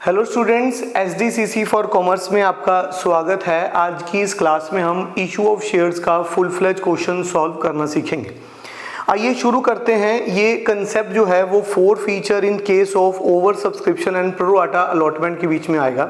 Hello students, SDCC for commerce में आपका स्वागत है। आज की इस क्लास में हम इशू ऑफ शेयर्स का फुल फ्लेज क्वेश्चन सॉल्व करना सीखेंगे। आइए शुरू करते हैं। ये कंसेप्ट जो है वो 4 feature in case of over subscription and pro rata allotment के बीच में आएगा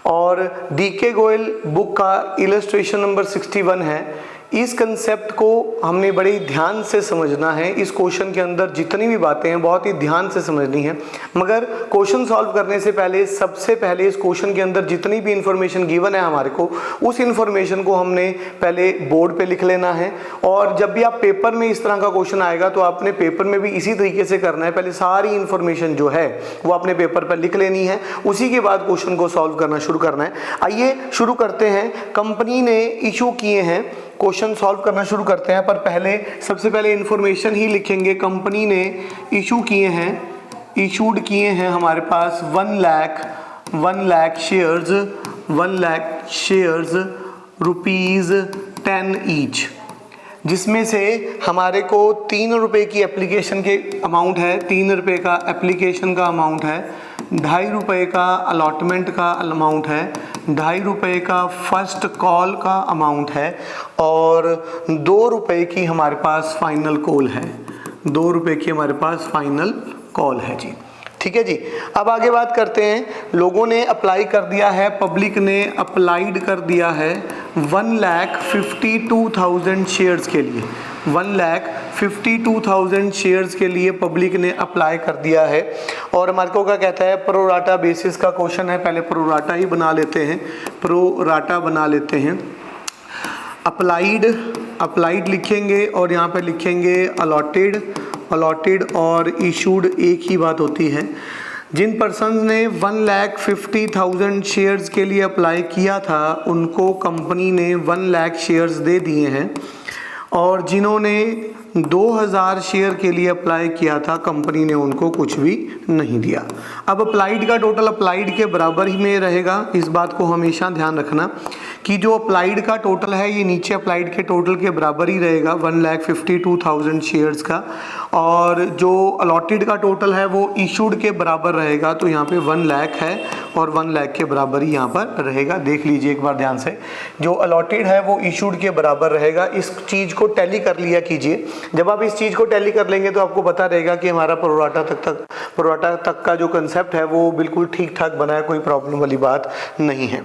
और DK गोयल बुक का इलस्ट्रेशन नंबर 61 है। इस कंसेप्ट को हमने बड़े ध्यान से समझना है। इस क्वेश्चन के अंदर जितनी भी बातें हैं बहुत ही ध्यान से समझनी है। मगर क्वेश्चन सॉल्व करने से पहले सबसे पहले इस क्वेश्चन के अंदर जितनी भी इंफॉर्मेशन गिवन है हमारे को, उस इंफॉर्मेशन को हमने पहले बोर्ड पे लिख लेना है। और जब भी आप पेपर में इस तरह का क्वेश्चन आएगा तो आपने पेपर में भी इसी तरीके से करना है। पहले सारी इंफॉर्मेशन जो है वो अपने पेपर पर लिख लेनी है, उसी के बाद क्वेश्चन को सॉल्व करना शुरू करना है। आइए शुरू करते हैं। कंपनी ने इशू किए हैं, क्वेश्चन सॉल्व करना शुरू करते हैं। पर पहले सबसे पहले इंफॉर्मेशन ही लिखेंगे। कंपनी ने इशू किए हैं, इशूड किए हैं हमारे पास 1 लाख शेयर्स ₹10 ईच, जिसमें से हमारे को 3 रुपए की एप्लीकेशन के अमाउंट है, 3 रुपए का एप्लीकेशन का अमाउंट है, 2.5 रुपए का अलॉटमेंट का अमाउंट है, 2.5 रुपए का फर्स्ट कॉल का अमाउंट है और 2 रुपए की हमारे पास फाइनल कॉल है। 2 रुपए की हमारे पास फाइनल कॉल है जी। ठीक है जी। अब आगे बात करते हैं। लोगों ने अप्लाई कर दिया है, पब्लिक ने अप्लाइड कर दिया है 1,52,000 शेयर्स के लिए। 1,52,000 शेयर्स के लिए पब्लिक ने अप्लाई कर दिया है। और हमारे को क्या कहता है, प्रोराटा बेसिस का क्वेश्चन है। पहले प्रोराटा ही बना लेते हैं, प्रोराटा बना लेते हैं। अप्लाइड लिखेंगे और यहाँ पे लिखेंगे अलॉटेड और इशूड, एक ही बात होती है। जिन पर्सन्स ने 1,50,000 शेयर्स के लिए अप्लाई किया था उनको कंपनी ने 1 लाख शेयर्स दे दिए हैं और जिन्होंने 2,000 शेयर के लिए अप्लाई किया था कंपनी ने उनको कुछ भी नहीं दिया। अब अप्लाइड का टोटल अप्लाइड के बराबर ही में रहेगा। इस बात को हमेशा ध्यान रखना कि जो अप्लाइड का टोटल है ये नीचे अप्लाइड के टोटल के बराबर ही रहेगा, 1,52,000 शेयर्स का। और जो अलॉटेड का टोटल है वो इशूड के बराबर रहेगा। तो यहाँ पे 1 लाख है और 1 लाख के बराबर ही यहाँ पर रहेगा। देख लीजिए एक बार ध्यान से, जो अलॉटेड है वो इशूड के बराबर रहेगा। इस चीज़ को टैली कर लिया कीजिए। जब आप इस चीज़ को टैली कर लेंगे तो आपको पता रहेगा कि हमारा प्रोराटा तक का जो कंसेप्ट है वो बिल्कुल ठीक ठाक बना है, कोई प्रॉब्लम वाली बात नहीं है।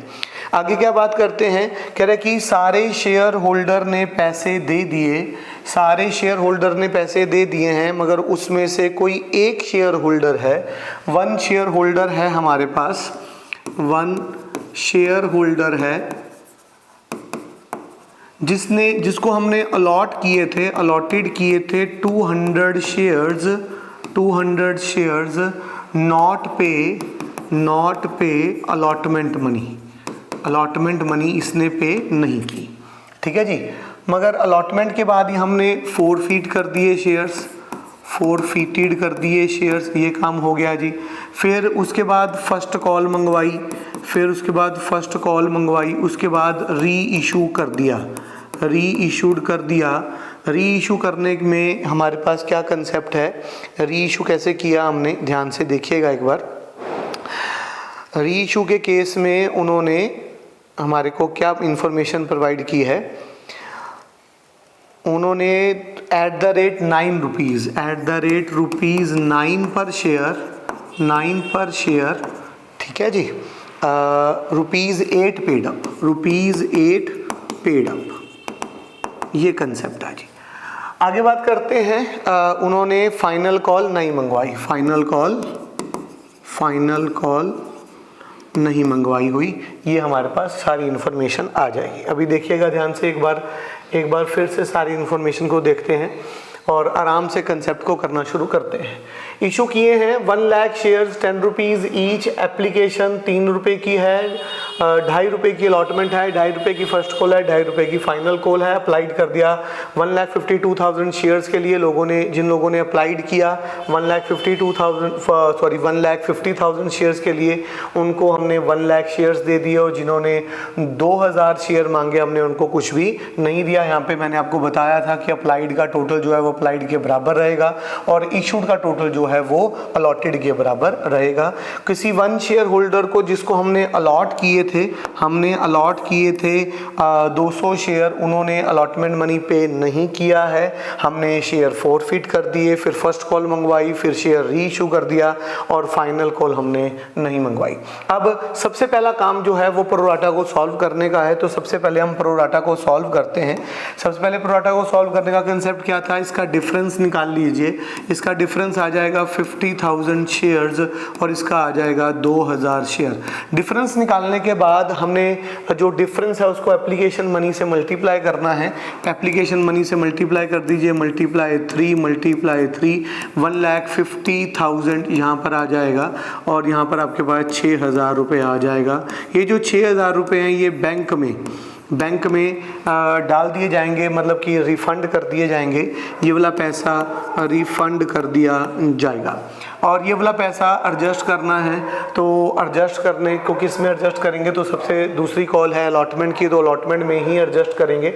आगे क्या बात करते हैं, कह रहे कि सारे शेयर होल्डर ने पैसे दे दिए, सारे शेयर होल्डर ने पैसे दे दिए हैं, मगर उसमें से कोई एक शेयर होल्डर है, 1 शेयर होल्डर है हमारे पास, 1 शेयर होल्डर है जिसको हमने अलॉटेड किए थे 200 शेयर्स नॉट पे अलॉटमेंट मनी इसने पे नहीं की। ठीक है जी। मगर अलॉटमेंट के बाद ही हमने फोरफीट कर दिए शेयर्स, फोरफीटेड कर दिए शेयर्स, ये काम हो गया जी। फिर उसके बाद फर्स्ट कॉल मंगवाई, उसके बाद री इशू करने में हमारे पास क्या कंसेप्ट है, री इशू कैसे किया हमने, ध्यान से देखिएगा एक बार। री इशू के केस में उन्होंने हमारे को क्या इंफॉर्मेशन प्रोवाइड की है, उन्होंने @9 रुपीज़ 9 पर शेयर, ठीक है जी, ₹8 पेड अप, ये कंसेप्ट है जी। आगे बात करते हैं। उन्होंने फाइनल कॉल नहीं मंगवाई, फाइनल कॉल नहीं मंगवाई हुई, ये हमारे पास सारी इन्फॉर्मेशन आ जाएगी। अभी देखिएगा ध्यान से एक बार फिर से सारी इन्फॉर्मेशन को देखते हैं और आराम से कंसेप्ट को करना शुरू करते हैं। इशू किए हैं 1 lakh shares 10 rupees each, application 3 रुपए की है, ₹2.5 की अलॉटमेंट है, ₹2.5 की फर्स्ट कॉल है, ₹2.5 की फाइनल कॉल है। अप्लाइड कर दिया 1,52,000 शेयर्स के लिए लोगों ने, जिन लोगों ने अप्लाइड किया 1,50,000 शेयर्स के लिए उनको हमने 1 लाख शेयर्स दे दिए, और जिन्होंने 2,000 शेयर मांगे हमने उनको कुछ भी नहीं दिया। यहाँ पे मैंने आपको बताया था कि अप्लाइड का टोटल जो है वो अप्लाइड के बराबर रहेगा और इशूड का टोटल जो है वो अलॉटेड के बराबर रहेगा। किसी वन शेयर होल्डर को जिसको हमने अलॉट किए थे 200 शेयर, उन्होंने अलॉटमेंट मनी पे नहीं किया है, हमने शेयर फॉरफिट कर दिए, फिर फर्स्ट कॉल मंगवाई, फिर शेयर री इशू कर दिया और फाइनल कॉल हमने नहीं मंगवाई। अब सबसे पहला काम जो है वो प्रोराटा को सॉल्व करने का है, तो सबसे पहले हम प्रोराटा को सॉल्व करते हैं। सबसे पहले प्रोराटा को सॉल्व करने का कंसेप्ट क्या था, इसका डिफरेंस निकाल लीजिए। इसका डिफरेंस आ जाएगा 50,000 शेयर्स और इसका आ जाएगा 2,000 शेयर। डिफरेंस निकालने के बाद हमने जो डिफरेंस है उसको एप्लीकेशन मनी से मल्टीप्लाई करना है। एप्लीकेशन मनी से मल्टीप्लाई कर दीजिए, मल्टीप्लाई 3 1,50,000 यहाँ पर आ जाएगा और यहाँ पर आपके पास 6,000 रुपये आ जाएगा। ये जो 6,000 रुपये हैं ये बैंक में डाल दिए जाएंगे, मतलब कि रिफ़ंड कर दिए जाएंगे। ये वाला पैसा रिफ़ंड कर दिया जाएगा और ये वाला पैसा एडजस्ट करना है, तो एडजस्ट करने को किस में एडजस्ट करेंगे, तो सबसे दूसरी कॉल है अलॉटमेंट की, तो अलॉटमेंट में ही एडजस्ट करेंगे।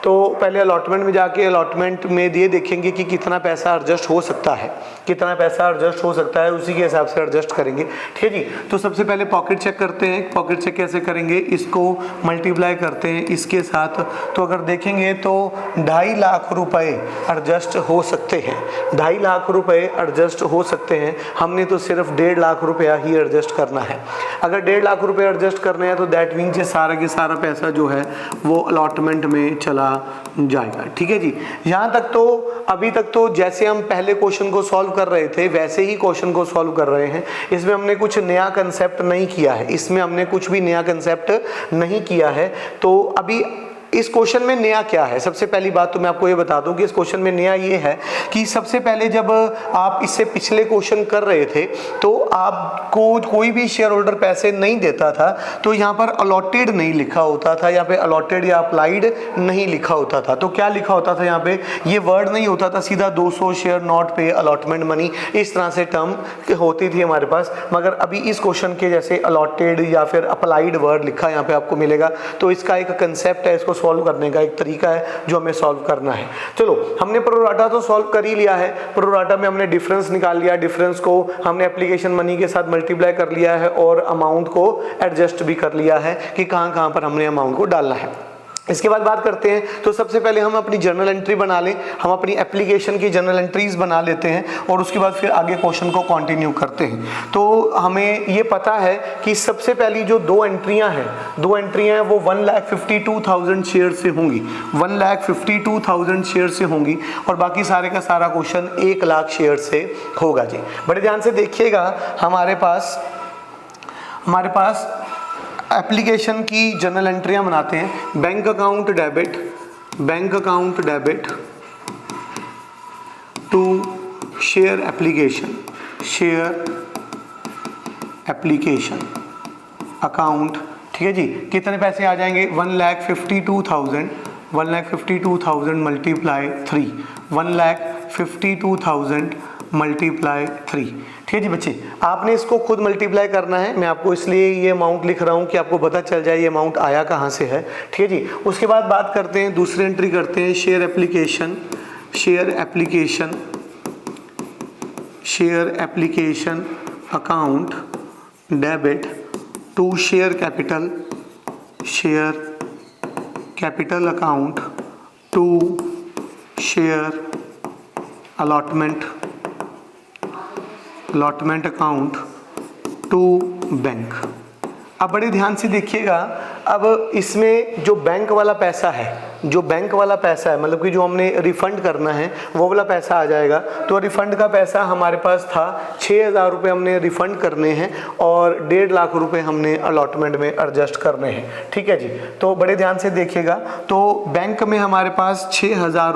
तो पहले अलॉटमेंट में जाके अलॉटमेंट में ये देखेंगे कि कितना पैसा एडजस्ट हो सकता है, उसी के हिसाब से एडजस्ट करेंगे। ठीक है जी। तो सबसे पहले पॉकेट चेक करते हैं। पॉकेट चेक कैसे करेंगे, इसको मल्टीप्लाई करते हैं इसके साथ, तो अगर देखेंगे तो 2.5 लाख रुपए एडजस्ट हो सकते हैं, 2.5 लाख रुपए एडजस्ट हो सकते हैं। हमने तो सिर्फ 1.5 लाख रुपया ही एडजस्ट करना है। अगर 1.5 लाख रुपए एडजस्ट करने हैं तो दैट मीन्स ये सारा के सारा पैसा जो है वो अलॉटमेंट में चला जाएगा। ठीक है जी। यहाँ तक तो अभी तक तो जैसे हम पहले क्वेश्चन को सॉल्व कर रहे थे वैसे ही क्वेश्चन को सॉल्व कर रहे हैं। इसमें हमने कुछ नया कंसेप्ट नहीं किया है, तो अभी इस क्वेश्चन में नया क्या है, सबसे पहली बात तो मैं आपको ये बता दूं कि इस क्वेश्चन में नया ये है कि सबसे पहले जब आप इससे पिछले क्वेश्चन कर रहे थे तो आपको कोई भी शेयर होल्डर पैसे नहीं देता था तो यहाँ पर अलॉटेड नहीं लिखा होता था, यहाँ पे अलॉटेड या अप्लाइड नहीं लिखा होता था। तो क्या लिखा होता था, यहाँ पे ये वर्ड नहीं होता था, सीधा 200 शेयर नॉट पे अलॉटमेंट मनी, इस तरह से टर्म होती थी हमारे पास। मगर अभी इस क्वेश्चन के जैसे अलॉटेड या फिर अप्लाइड वर्ड लिखा यहाँ पे आपको मिलेगा, तो इसका एक कंसेप्ट है, इसको सॉल्व करने का एक तरीका है जो हमें सॉल्व करना है। चलो, हमने प्रोराटा तो सॉल्व कर ही लिया है। प्रोराटा में हमने डिफरेंस निकाल लिया, डिफरेंस को हमने एप्लीकेशन मनी के साथ मल्टीप्लाई कर लिया है और अमाउंट को एडजस्ट भी कर लिया है कि कहां पर हमने अमाउंट को डालना है। इसके बाद बात करते हैं, तो सबसे पहले हम अपनी जर्नल एंट्री बना लें, हम अपनी एप्लीकेशन की जर्नल एंट्रीज बना लेते हैं और उसके बाद फिर आगे क्वेश्चन को कंटिन्यू करते हैं। तो हमें ये पता है कि सबसे पहली जो दो एंट्रियां हैं वो 1,52,000 शेयर से होंगी, 1,52,000 शेयर से होंगी और बाकी सारे का सारा क्वेश्चन 1 लाख शेयर से होगा जी। बड़े ध्यान से देखिएगा, हमारे पास एप्लीकेशन की जनरल एंट्रियां बनाते हैं। Bank account debit to share application account. ठीक है जी। कितने पैसे आ जाएंगे, 1,52,000 मल्टीप्लाई 3, 1,52,000 मल्टीप्लाई 3। ठीक है जी बच्चे, आपने इसको खुद मल्टीप्लाई करना है, मैं आपको इसलिए ये अमाउंट लिख रहा हूँ कि आपको पता चल जाए ये अमाउंट आया कहाँ से है। ठीक है जी। उसके बाद बात करते हैं, दूसरी एंट्री करते हैं, share application account debit to share capital account to share allotment account to bank. अब बड़े ध्यान से देखिएगा, अब इसमें जो बैंक वाला पैसा है जो बैंक वाला पैसा है, मतलब कि जो हमने रिफंड करना है वो वाला पैसा आ जाएगा। तो रिफंड का पैसा हमारे पास था 6,000 रुपये हमने रिफंड करने हैं और 1.5 लाख रुपए हमने अलॉटमेंट में एडजस्ट करने हैं। ठीक है जी, तो बड़े ध्यान से देखिएगा। तो बैंक में हमारे पास 6,000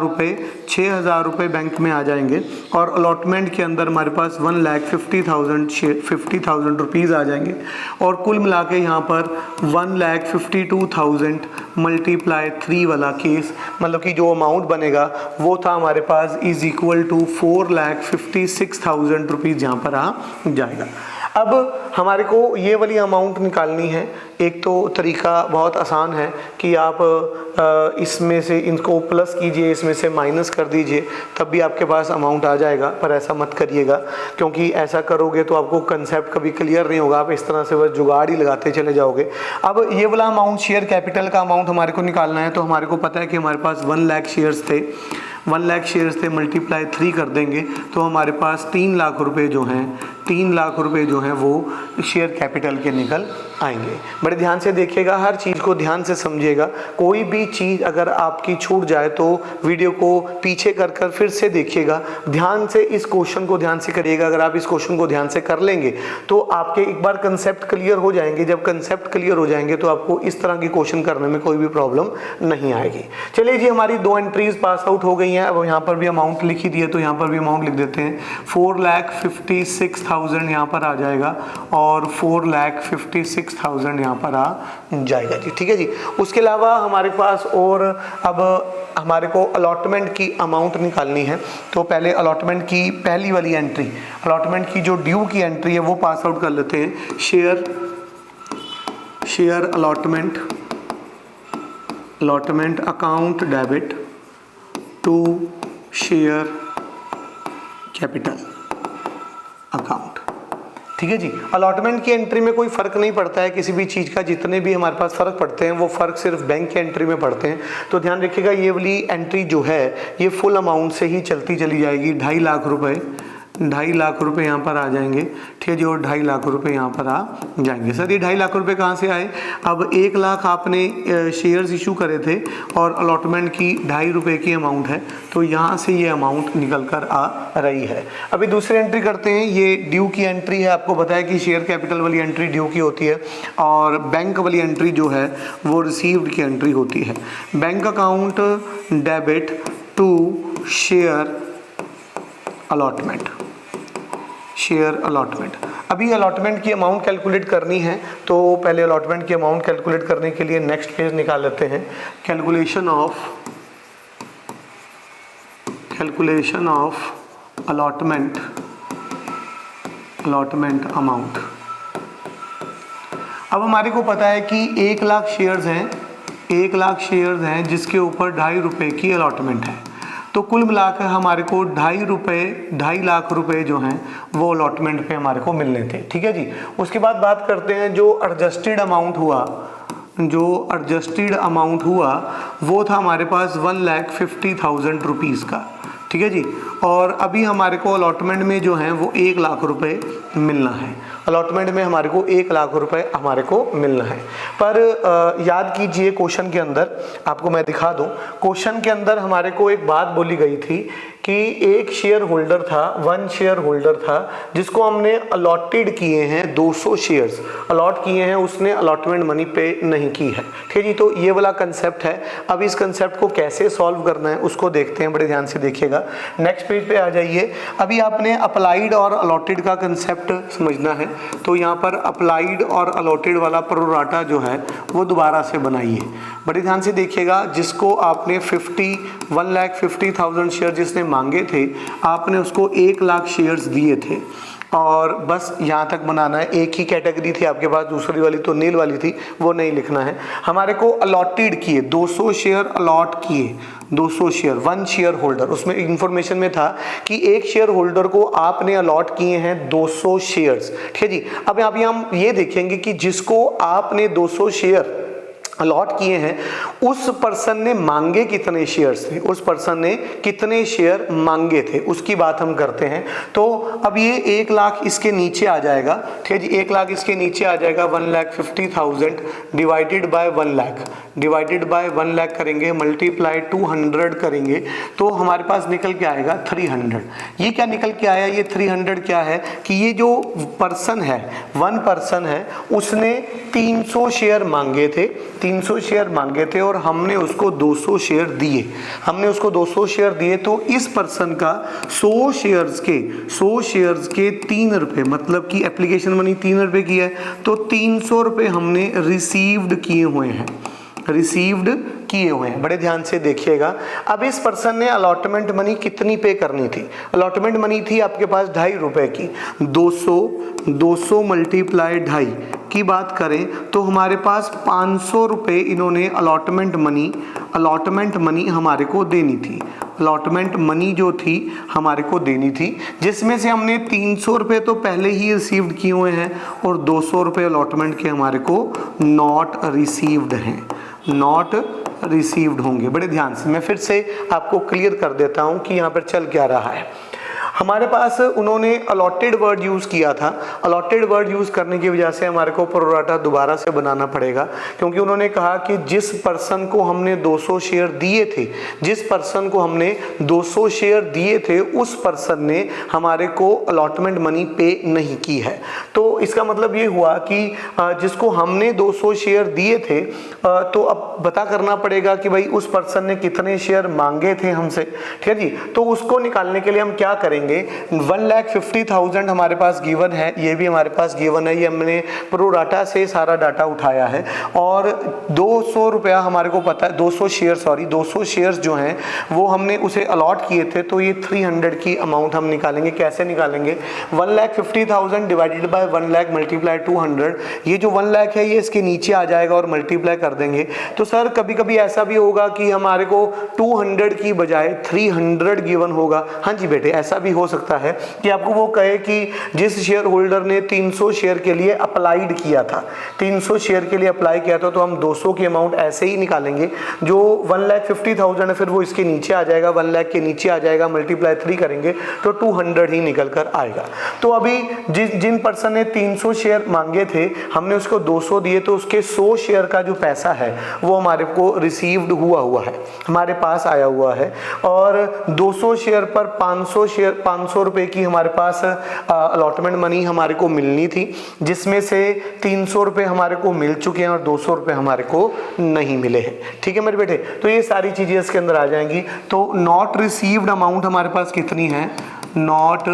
रुपये बैंक में आ जाएंगे और अलॉटमेंट के अंदर हमारे पास 1,50,000 रुपीज़ आ जाएंगे और कुल मिला के यहाँ पर 1,52,000 मल्टीप्लाई 3 वाला केस, मतलब कि जो अमाउंट बनेगा वो था हमारे पास इज इक्वल टू 4,56,000 रुपीज़ यहाँ पर आ जाएगा। अब हमारे को ये वाली अमाउंट निकालनी है। एक तो तरीका बहुत आसान है कि आप इसमें से इनको प्लस कीजिए, इसमें से माइनस कर दीजिए, तब भी आपके पास अमाउंट आ जाएगा। पर ऐसा मत करिएगा, क्योंकि ऐसा करोगे तो आपको कंसेप्ट कभी क्लियर नहीं होगा, आप इस तरह से बस जुगाड़ ही लगाते चले जाओगे। अब ये वाला अमाउंट, शेयर कैपिटल का अमाउंट हमारे को निकालना है। तो हमारे को पता है कि हमारे पास 1 लाख शेयर्स थे, 1 लाख शेयर्स थे, मल्टीप्लाई 3 कर देंगे तो हमारे पास 3 लाख रुपए जो हैं, 3 लाख रुपए जो हैं वो शेयर कैपिटल के निकल आएंगे। बड़े ध्यान से देखिएगा, हर चीज़ को ध्यान से समझिएगा। कोई भी चीज़ अगर आपकी छूट जाए तो वीडियो को पीछे कर कर फिर से देखिएगा, ध्यान से इस क्वेश्चन को ध्यान से करिएगा। अगर आप इस क्वेश्चन को ध्यान से कर लेंगे तो आपके एक बार कंसेप्ट क्लियर हो जाएंगे। जब कंसेप्ट क्लियर हो जाएंगे तो आपको इस तरह की क्वेश्चन करने में कोई भी प्रॉब्लम नहीं आएगी। चलिए जी, हमारी 2 एंट्रीज पास आउट हो गई हैं। अब यहाँ पर भी अमाउंट लिखी दी है तो यहाँ पर भी अमाउंट लिख देते हैं। 4,56,000 यहाँ पर आ जाएगा और 4,56,000 यहाँ पर आ जाएगा जी। ठीक है जी, उसके अलावा हमारे पास और अब हमारे को अलॉटमेंट की अमाउंट निकालनी है। तो पहले अलॉटमेंट की पहली वाली एंट्री, अलॉटमेंट की जो ड्यू की एंट्री है वो पास आउट कर लेते हैं। Share allotment account debit to share capital account. ठीक है जी, अलॉटमेंट की एंट्री में कोई फ़र्क नहीं पड़ता है किसी भी चीज़ का। जितने भी हमारे पास फ़र्क पड़ते हैं वो फ़र्क सिर्फ बैंक की एंट्री में पड़ते हैं। तो ध्यान रखिएगा, ये वाली एंट्री जो है ये फुल अमाउंट से ही चलती चली जाएगी। 2.5 लाख रुपए, 2.5 लाख रुपए यहाँ पर आ जाएंगे। ठीक है जी, और 2.5 लाख रुपए यहाँ पर आ जाएंगे। सर ये 2.5 लाख रुपए कहाँ से आए? अब 1 लाख आपने शेयर्स इशू करे थे और अलॉटमेंट की 2.5 रुपए की अमाउंट है, तो यहाँ से ये अमाउंट निकल कर आ रही है। अभी दूसरी एंट्री करते हैं। ये ड्यू की एंट्री है। आपको बताया कि शेयर कैपिटल वाली एंट्री ड्यू की होती है और बैंक वाली एंट्री जो है वो रिसीव्ड की एंट्री होती है। Bank account debit to share allotment. अभी अलॉटमेंट की अमाउंट कैलकुलेट करनी है, तो पहले अलॉटमेंट की अमाउंट कैलकुलेट करने के लिए नेक्स्ट पेज निकाल लेते हैं। Calculation of allotment amount. अब हमारे को पता है कि 1 लाख शेयर्स हैं, 1 लाख शेयर्स हैं जिसके ऊपर 2.5 रुपए की अलॉटमेंट है। तो कुल मिलाकर हमारे को 2.5 लाख रुपए जो हैं वो अलॉटमेंट पे हमारे को मिलने थे। ठीक है जी, उसके बाद बात करते हैं जो एडजस्टेड अमाउंट हुआ वो था हमारे पास 1,50,000 रुपीज़ का। ठीक है जी, और अभी हमारे को अलॉटमेंट में जो है वो 1 लाख रुपए मिलना है। अलॉटमेंट में हमारे को 1 लाख रुपए हमारे को मिलना है। पर याद कीजिए, क्वेश्चन के अंदर आपको मैं दिखा दूं, क्वेश्चन के अंदर हमारे को एक बात बोली गई थी कि एक शेयर होल्डर था, 1 शेयर होल्डर था जिसको हमने अलॉटेड किए हैं 200 शेयर्स अलॉट किए हैं, उसने अलॉटमेंट मनी पे नहीं की है। ठीक है जी, तो ये वाला कंसेप्ट है। अब इस कंसेप्ट को कैसे सॉल्व करना है उसको देखते हैं, बड़े ध्यान से देखिएगा। नेक्स्ट पेज पे आ जाइए। अभी आपने अप्लाइड और अलॉटेड का कंसेप्ट समझना है, तो यहाँ पर अप्लाइड और अलॉटेड वाला प्रोराटा जो है वो दोबारा से बनाइए। बड़े ध्यान से देखिएगा, जिसको आपने 1,50,000 शेयर जिसने मांगे थे, आपने उसको 1 लाख शेयर्स दिए थे और बस यहाँ तक बनाना है। एक ही कैटेगरी थी आपके पास, दूसरी वाली तो नील वाली थी, वो नहीं लिखना है। हमारे को अलॉटेड किए 200 शेयर अलॉट किए, 200 शेयर, 1 शेयर होल्डर, उसमें इंफॉर्मेशन में था कि एक शेयर होल्डर को आपने अलॉट किए हैं 200 शेयर्स। ठीक है जी, अब यहाँ पे हम ये देखेंगे कि जिसको आपने 200 शेयर अलॉट किए हैं, उस पर्सन ने मांगे कितने शेयर्स थे, उस पर्सन ने कितने शेयर मांगे थे, उसकी बात हम करते हैं। तो अब ये 1 लाख इसके नीचे आ जाएगा, ठीक है जी, 1 लाख इसके नीचे आ जाएगा। 1,50,000 divided by 1 lakh, divided by 1 lakh करेंगे, मल्टीप्लाई 200 करेंगे, तो हमारे पास निकल के आएगा 300। ये क्या निकल के आया, ये 300 क्या है कि ये जो पर्सन है, 1 पर्सन है, उसने 300 शेयर मांगे थे, 300 शेयर मांगे थे और हमने उसको 200 शेयर दिए, हमने उसको 200 शेयर दिए। तो इस पर्सन का 100 शेयर्स के 3 रुपये, मतलब कि एप्लीकेशन मनी 3 रुपये की है, तो 300 रुपये हमने रिसीव्ड किए हुए हैं, रिसीव्ड किए हुए हैं। बड़े ध्यान से देखिएगा। अब इस पर्सन ने अलॉटमेंट मनी कितनी पे करनी थी, अलॉटमेंट मनी थी आपके पास 2.5 रुपये की, 200 मल्टीप्लाई 2.5 की बात करें तो हमारे पास 500 रुपये इन्होंने अलॉटमेंट मनी हमारे को देनी थी, अलॉटमेंट मनी जो थी हमारे को देनी थी, जिसमें से हमने 300 रुपये तो पहले ही रिसीव्ड किए हुए हैं और 200 रुपये अलॉटमेंट के हमारे को नॉट रिसीव्ड हैं, नॉट रिसीव्ड होंगे। बड़े ध्यान से मैं फिर से आपको क्लियर कर देता हूं कि यहाँ पर चल क्या रहा है। हमारे पास उन्होंने अलॉटेड वर्ड यूज़ किया था, अलॉटेड वर्ड यूज़ करने की वजह से हमारे को प्रोराटा दोबारा से बनाना पड़ेगा, क्योंकि उन्होंने कहा कि जिस पर्सन को हमने 200 शेयर दिए थे, जिस पर्सन को हमने 200 शेयर दिए थे, उस पर्सन ने हमारे को अलॉटमेंट मनी पे नहीं की है। तो इसका मतलब ये हुआ कि जिसको हमने 200 शेयर दिए थे, तो अब पता करना पड़ेगा कि भाई उस पर्सन ने कितने शेयर मांगे थे हमसे, ठीक है जी। तो उसको निकालने के लिए हम क्या करेंगे, 1,50,000 हमारे पास गिवन है, ये भी हमारे पास गिवन है, ये हमने प्रोराटा से सारा डाटा उठाया है, और 200 रुपया हमारे को पता है, 200 शेयर्स जो हैं वो हमने उसे अलॉट किए थे, तो ये 300 की अमाउंट हम निकालेंगे। कैसे निकालेंगे, 1,50,000 डिवाइडेड बाय 1 लाख मल्टीप्लाई 200, ये जो 1 लाख है ये इसके नीचे आ जाएगा और मल्टीप्लाई कर देंगे। तो सर कभी कभी ऐसा भी होगा कि हमारे को 200 की बजाय 300 गिवन होगा। हाँ जी बेटे, ऐसा भी हो सकता है कि आपको वो कहे कि जिस शेयर होल्डर ने 300 शेयर के लिए अप्लाइड किया था, 300 शेयर के लिए अप्लाई किया था, तो हम 200 की अमाउंट ऐसे ही निकालेंगे, जो 1,50,000 है फिर वो इसके नीचे आ जाएगा, 1 लाख के नीचे आ जाएगा, मल्टीप्लाई 3 करेंगे तो 200 ही निकल कर आएगा। तो अभी जिन पर्सन ने 300 शेयर मांगे थे, हमने उसको 200 दिए, तो उसके 100 शेयर का जो पैसा है वो हमारे को रिसीव्ड हुआ है, हमारे पास आया हुआ है, और 200 शेयर पर 500 रुपए की हमारे पास अलॉटमेंट मनी हमारे को मिलनी थी, जिसमें से 300 रुपए हमारे को मिल चुके हैं और 200 रुपए हमारे को नहीं मिले हैं। ठीक है मेरे बेटे, तो ये सारी चीजें इसके अंदर आ जाएंगी। तो नॉट रिसीव्ड अमाउंट हमारे पास कितनी है, नॉट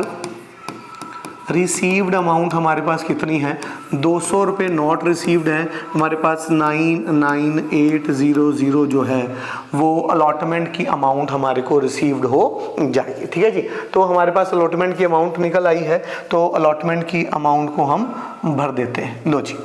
रिसीव्ड अमाउंट हमारे पास कितनी है, 200 रुपये नॉट रिसीव्ड है हमारे पास। 99800 जो है वो अलॉटमेंट की अमाउंट हमारे को रिसीव्ड हो जाएगी। ठीक है जी, तो हमारे पास अलॉटमेंट की अमाउंट निकल आई है, तो अलॉटमेंट की अमाउंट को हम भर देते हैं। लो जी,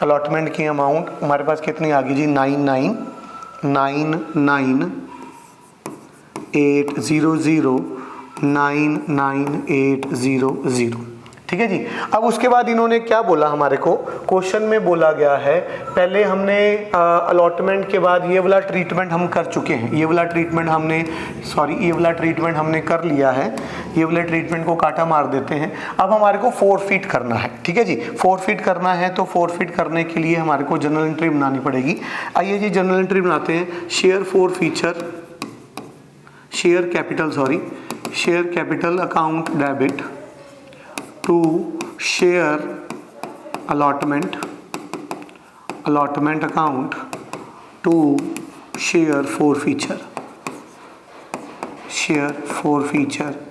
अलॉटमेंट की अमाउंट हमारे पास कितनी आ गई जी, 99800। ठीक है जी। अब उसके बाद इन्होंने क्या बोला, हमारे को क्वेश्चन में बोला गया है, पहले हमने अलॉटमेंट के बाद ये वाला ट्रीटमेंट हम कर चुके हैं, ये वाला ट्रीटमेंट हमने कर लिया है, ये वाले ट्रीटमेंट को काटा मार देते हैं। अब हमारे को फोरफिट करना है। ठीक है जी, फोरफिट करना है, तो फोरफिट करने के लिए हमारे को जनरल एंट्री बनानी पड़ेगी। आइए जी जनरल एंट्री बनाते हैं। Share capital account debit to share allotment account to share forfeiture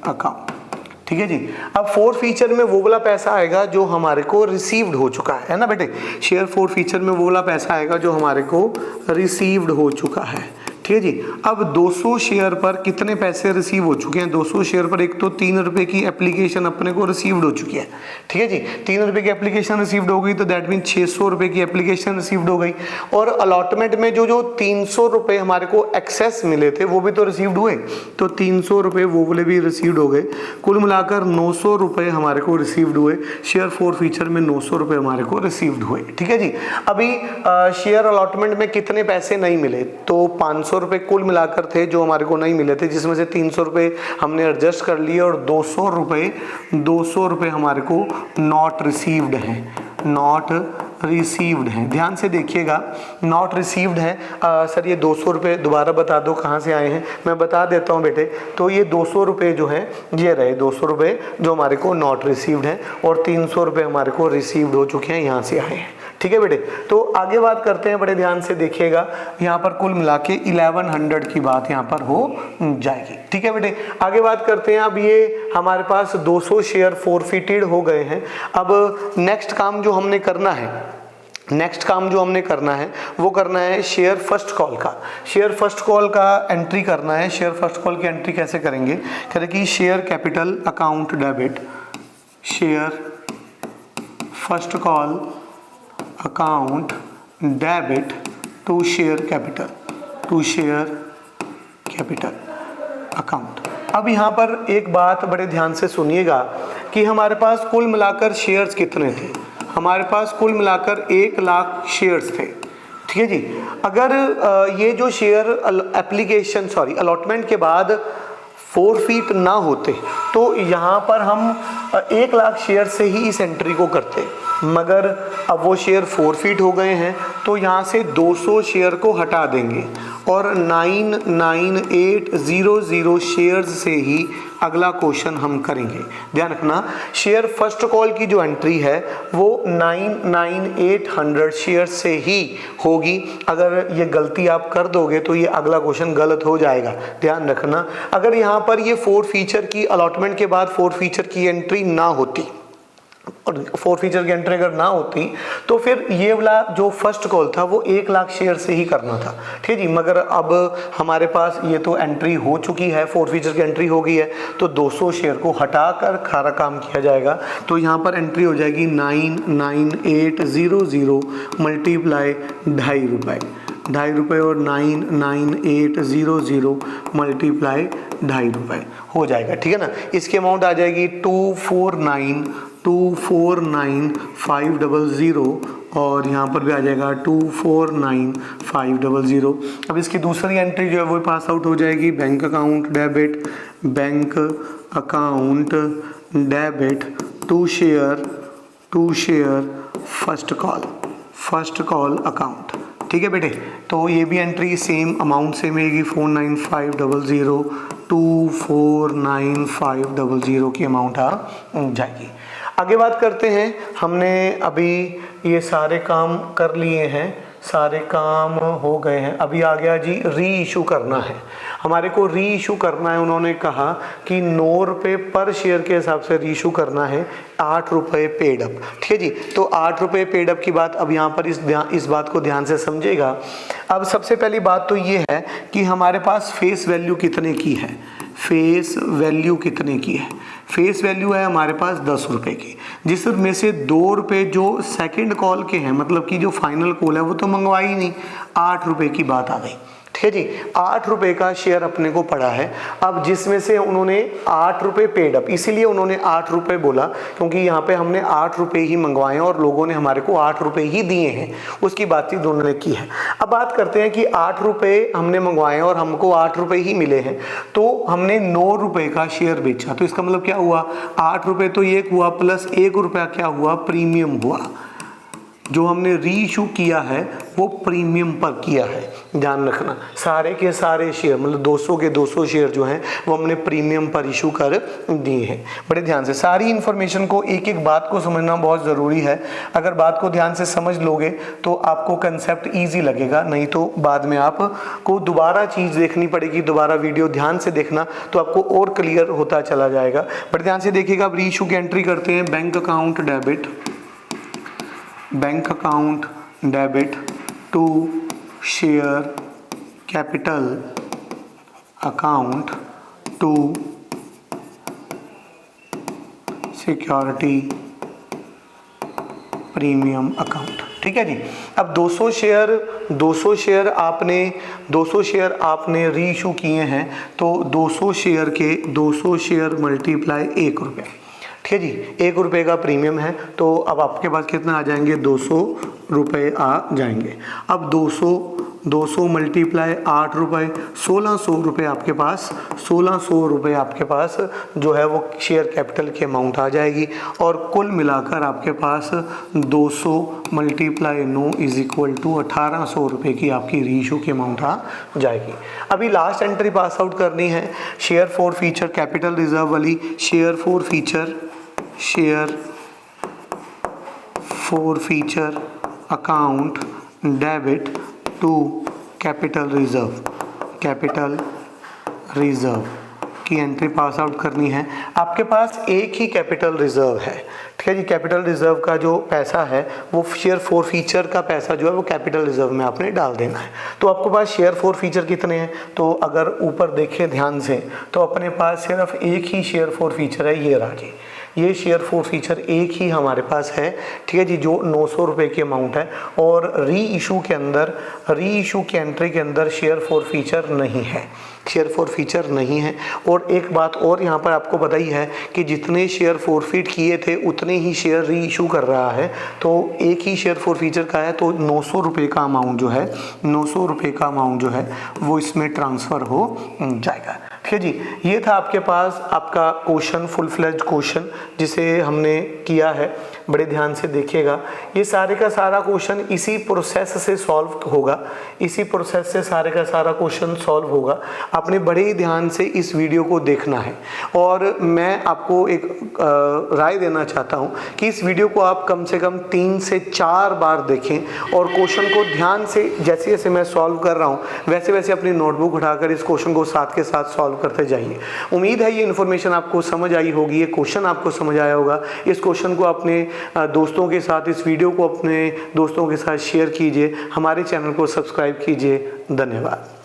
account। ठीक है जी। अब फोरफीचर में वो वाला पैसा आएगा जो हमारे को रिसीव्ड हो चुका है ना बेटे, शेयर फोरफीचर में वो वाला पैसा आएगा जो हमारे को रिसीव्ड हो चुका है। ठीक है जी। अब 200 शेयर पर कितने पैसे रिसीव हो चुके हैं? 200 शेयर पर एक तो 3 रुपये की एप्लीकेशन अपने को रिसीव्ड हो चुकी है, ठीक है जी। 3 रुपये की एप्लीकेशन रिसीव्ड हो गई तो दैट मीन 600 रुपये की एप्लीकेशन रिसीव्ड हो गई। और अलॉटमेंट में जो 300 रुपये हमारे को एक्सेस मिले थे वो भी तो रिसीव्ड हुए, तो 300 रुपये वो वाले भी रिसीव्ड हो गए। कुल मिलाकर 900 रुपये हमारे को रिसीव्ड हुए। शेयर फॉर फीचर में 900 रुपये हमारे को रिसीव्ड हुए, ठीक है जी। अभी शेयर अलॉटमेंट में कितने पैसे नहीं मिले? तो 500 रुपये कुल मिलाकर थे जो हमारे को नहीं मिले थे, जिसमें से 300 रुपये हमने एडजस्ट कर लिए और 200 रुपये हमारे को नॉट रिसीव्ड हैं, नॉट रिसीव्ड हैं। ध्यान से देखिएगा, नॉट रिसीव्ड हैं। सर ये 200 रुपये दोबारा बता दो कहाँ से आए हैं, मैं बता देता हूँ बेटे। तो ये 200 रुपये जो हैं ये रहे 200 रुपये जो हमारे को नॉट रिसीव्ड हैं और 300 रुपये हमारे को रिसीव्ड हो चुके हैं, यहाँ से आए हैं, ठीक है बेटे। तो आगे बात करते हैं, बड़े ध्यान से देखिएगा। यहाँ पर कुल मिला के 1100 की बात यहाँ पर हो जाएगी, ठीक है बेटे। आगे बात करते हैं। अब ये हमारे पास 200 शेयर फॉरफिटेड हो गए हैं। अब नेक्स्ट काम जो हमने करना है वो करना है शेयर फर्स्ट कॉल का। शेयर फर्स्ट कॉल का एंट्री करना है। शेयर फर्स्ट कॉल की एंट्री कैसे करेंगे? करें कि share capital account debit, share first call account debit to share capital account. अब यहाँ पर एक बात बड़े ध्यान से सुनिएगा कि हमारे पास कुल मिलाकर शेयर्स कितने थे? हमारे पास कुल मिलाकर 1 लाख शेयर्स थे, ठीक है जी। अगर ये जो शेयर अलॉटमेंट के बाद फॉरफिट ना होते तो यहाँ पर हम 1 लाख शेयर से ही इस एंट्री को करते, मगर अब वो शेयर फॉरफिट हो गए हैं तो यहाँ से 200 शेयर को हटा देंगे और 99800 शेयर्स से ही अगला क्वेश्चन हम करेंगे। ध्यान रखना, शेयर फर्स्ट कॉल की जो एंट्री है वो 99800 शेयर से ही होगी। अगर ये गलती आप कर दोगे तो ये अगला क्वेश्चन गलत हो जाएगा, ध्यान रखना। अगर यहाँ पर ये फॉरफीचर की अलॉटमेंट के बाद फॉरफीचर की एंट्री ना होती और फॉरफीचर की एंट्री अगर ना होती तो फिर ये वाला जो फर्स्ट कॉल था वो 1 लाख शेयर से ही करना था, ठीक है जी। मगर अब हमारे पास ये तो एंट्री हो चुकी है, फॉरफीचर की एंट्री हो गई है, तो 200 शेयर को हटाकर सारा काम किया जाएगा। तो यहाँ पर एंट्री हो जाएगी 99800 मल्टीप्लाई 2.5 रुपये, 2.5 रुपये और 99800 मल्टीप्लाई 2.5 रुपये हो जाएगा, ठीक है ना। इसकी अमाउंट आ जाएगी 249,500 और यहाँ पर भी आ जाएगा 249,500। अब इसकी दूसरी एंट्री जो है वो पास आउट हो जाएगी, bank account debit to share first call account, ठीक है बेटे। तो ये भी एंट्री सेम अमाउंट से मिलेगी, 49500 249,500 की अमाउंट आ जाएगी। आगे बात करते हैं। हमने अभी ये सारे काम कर लिए हैं, सारे काम हो गए हैं। अभी आ गया जी री इशू करना है, हमारे को री इशू करना है। उन्होंने कहा कि 9 रुपये पर शेयर के हिसाब से री इशू करना है, 8 रुपये पेड अप, ठीक है जी। तो 8 रुपये पेड अप की बात अब यहाँ पर इस बात को ध्यान से समझेगा। अब सबसे पहली बात तो ये है कि हमारे पास फेस वैल्यू कितने की है, फेस वैल्यू है हमारे पास 10 रुपये की, जिसमें से 2 रुपये जो सेकंड कॉल के हैं, मतलब कि जो फाइनल कॉल है वो तो मंगवा ही नहीं, 8 रुपये की बात आ गई, ठीक है जी। 8 रुपये का शेयर अपने को पड़ा है। अब जिसमें से उन्होंने 8 रुपये पेड अप, इसीलिए उन्होंने 8 रुपये बोला क्योंकि यहाँ पे हमने 8 रुपये ही मंगवाए और लोगों ने हमारे को 8 रुपये ही दिए हैं, उसकी बातचीत उन्होंने की है। अब बात करते हैं कि 8 रुपये हमने मंगवाए और हमको 8 रुपये ही मिले हैं, तो हमने 9 रुपये का शेयर बेचा, तो इसका मतलब क्या हुआ, 8 रुपये तो ये हुआ प्लस 1 रुपया क्या हुआ, प्रीमियम हुआ। जो हमने री इशू किया है वो प्रीमियम पर किया है, ध्यान रखना। सारे के सारे शेयर मतलब 200 के 200 शेयर जो हैं वो हमने प्रीमियम पर इशू कर दिए हैं। बड़े ध्यान से सारी इन्फॉर्मेशन को, एक एक बात को समझना बहुत ज़रूरी है। अगर बात को ध्यान से समझ लोगे तो आपको कंसेप्ट ईजी लगेगा, नहीं तो बाद में आपको दोबारा चीज़ देखनी पड़ेगी, दोबारा वीडियो ध्यान से देखना तो आपको और क्लियर होता चला जाएगा। बड़े ध्यान से देखिएगा। अब री इशू की एंट्री करते हैं, bank account debit to share capital account to security premium account. ठीक है जी। अब 200 शेयर आपने री इशू किए हैं, तो 200 शेयर मल्टीप्लाई 1 रुपये। ठीक है जी, 1 रुपये का प्रीमियम है, तो अब आपके पास कितना आ जाएंगे, 200 रुपये आ जाएंगे। अब 200 मल्टीप्लाई 8 रुपये, 1600 रुपये आपके पास, 1600 रुपये आपके पास जो है वो शेयर कैपिटल की अमाउंट आ जाएगी। और कुल मिलाकर आपके पास 200 मल्टीप्लाई 9 इज इक्वल टू 1800 रुपये की आपकी रीइशू की अमाउंट आ जाएगी। अभी लास्ट एंट्री पास आउट करनी है, share forfeiture capital reserve वाली, share forfeiture account debit to capital reserve की एंट्री पास आउट करनी है। आपके पास एक ही कैपिटल रिजर्व है। ठीक है जी, कैपिटल रिजर्व का जो पैसा है वो शेयर फॉर फीचर का पैसा जो है वो कैपिटल रिजर्व में आपने डाल देना है। तो आपके पास शेयर फॉर फीचर कितने हैं, तो अगर ऊपर देखें ध्यान से तो अपने पास सिर्फ एक ही शेयर फॉर फीचर है, ये रहा जी, ये शेयर फॉर फीचर एक ही हमारे पास है। ठीक है जी, जो 900 रुपये की अमाउंट है। और री इशू की एंट्री के अंदर शेयर फॉर फीचर नहीं है। और एक बात और यहाँ पर आपको बताई है कि जितने शेयर फॉरफिट किए थे उतने ही शेयर री इशू कर रहा है, तो एक ही शेयर फॉर फीचर का है, तो 900 रुपये का अमाउंट जो है वो इसमें ट्रांसफ़र हो जाएगा। ठीक है जी, ये था आपके पास आपका क्वेश्चन, फुल फ्लेज्ड क्वेश्चन जिसे हमने किया है। बड़े ध्यान से देखिएगा, ये सारे का सारा क्वेश्चन इसी प्रोसेस से सॉल्व होगा, इसी प्रोसेस से सारे का सारा क्वेश्चन सॉल्व होगा। आपने बड़े ही ध्यान से इस वीडियो को देखना है। और मैं आपको एक राय देना चाहता हूँ कि इस वीडियो को आप कम से कम 3 से 4 बार देखें और क्वेश्चन को ध्यान से, जैसे जैसे मैं सॉल्व कर रहा हूँ वैसे वैसे अपनी नोटबुक उठाकर इस क्वेश्चन को साथ के साथ सॉल्व करते जाइए। उम्मीद है ये इन्फॉर्मेशन आपको समझ आई होगी, ये क्वेश्चन आपको समझ आया होगा। इस क्वेश्चन को अपने दोस्तों के साथ, इस वीडियो को अपने दोस्तों के साथ शेयर कीजिए, हमारे चैनल को सब्सक्राइब कीजिए। धन्यवाद।